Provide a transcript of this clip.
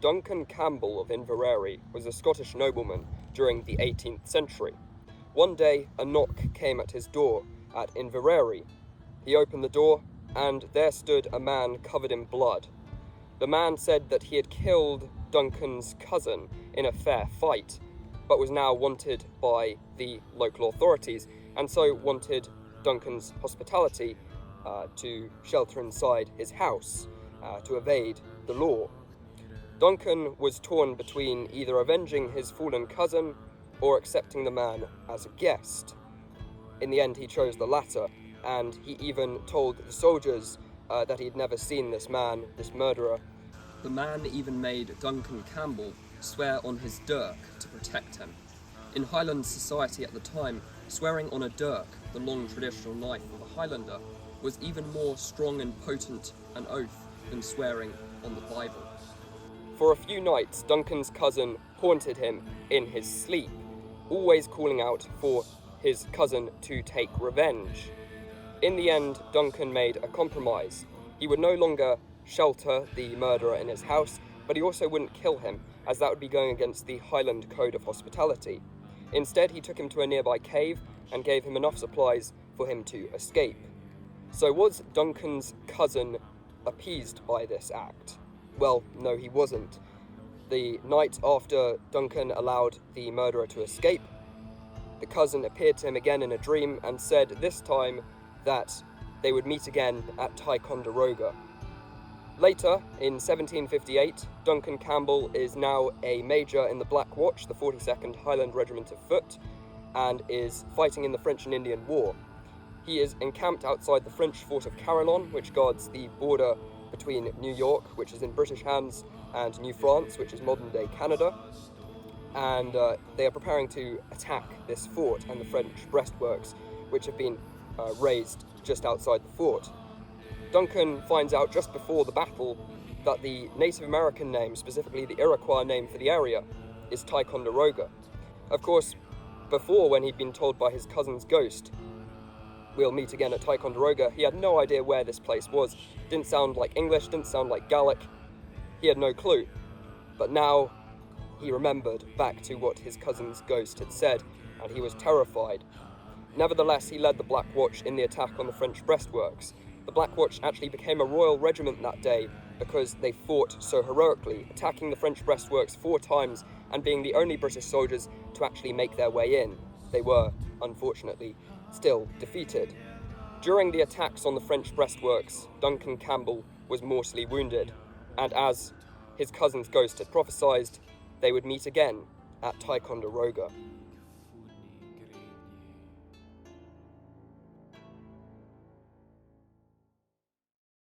Duncan Campbell of Inverary was a Scottish nobleman during the 18th century. One day, a knock came at his door at Inverary. He opened the door, and there stood a man covered in blood. The man said that he had killed Duncan's cousin in a fair fight, but was now wanted by the local authorities, and so wanted Duncan's hospitality to shelter inside his house, to evade the law. Duncan was torn between either avenging his fallen cousin or accepting the man as a guest. In the end, he chose the latter, and he even told the soldiers that he had never seen this man, this murderer. The man even made Duncan Campbell swear on his dirk to protect him. In Highland society at the time, swearing on a dirk, the long traditional knife of a Highlander, was even more strong and potent an oath than swearing on the Bible. For a few nights, Duncan's cousin haunted him in his sleep, always calling out for his cousin to take revenge. In the end, Duncan made a compromise. He would no longer shelter the murderer in his house, but he also wouldn't kill him, as that would be going against the Highland Code of Hospitality. Instead, he took him to a nearby cave and gave him enough supplies for him to escape. So was Duncan's cousin appeased by this act? Well, no, he wasn't. The night after Duncan allowed the murderer to escape, the cousin appeared to him again in a dream and said this time that they would meet again at Ticonderoga. Later, in 1758, Duncan Campbell is now a major in the Black Watch, the 42nd Highland Regiment of Foot, and is fighting in the French and Indian War. He is encamped outside the French fort of Carillon, which guards the border between New York, which is in British hands, and New France, which is modern-day Canada. And they are preparing to attack this fort and the French breastworks, which have been raised just outside the fort. Duncan finds out just before the battle that the Native American name, specifically the Iroquois name for the area, is Ticonderoga. Of course, before, when he'd been told by his cousin's ghost, "We'll meet again at Ticonderoga," he had no idea where this place was. Didn't sound like English, didn't sound like Gaelic. He had no clue. But now he remembered back to what his cousin's ghost had said, and he was terrified. Nevertheless, he led the Black Watch in the attack on the French breastworks. The Black Watch actually became a royal regiment that day because they fought so heroically, attacking the French breastworks 4 times and being the only British soldiers to actually make their way in. They were, unfortunately, still defeated. During the attacks on the French breastworks, Duncan Campbell was mortally wounded, and as his cousin's ghost had prophesied, they would meet again at Ticonderoga.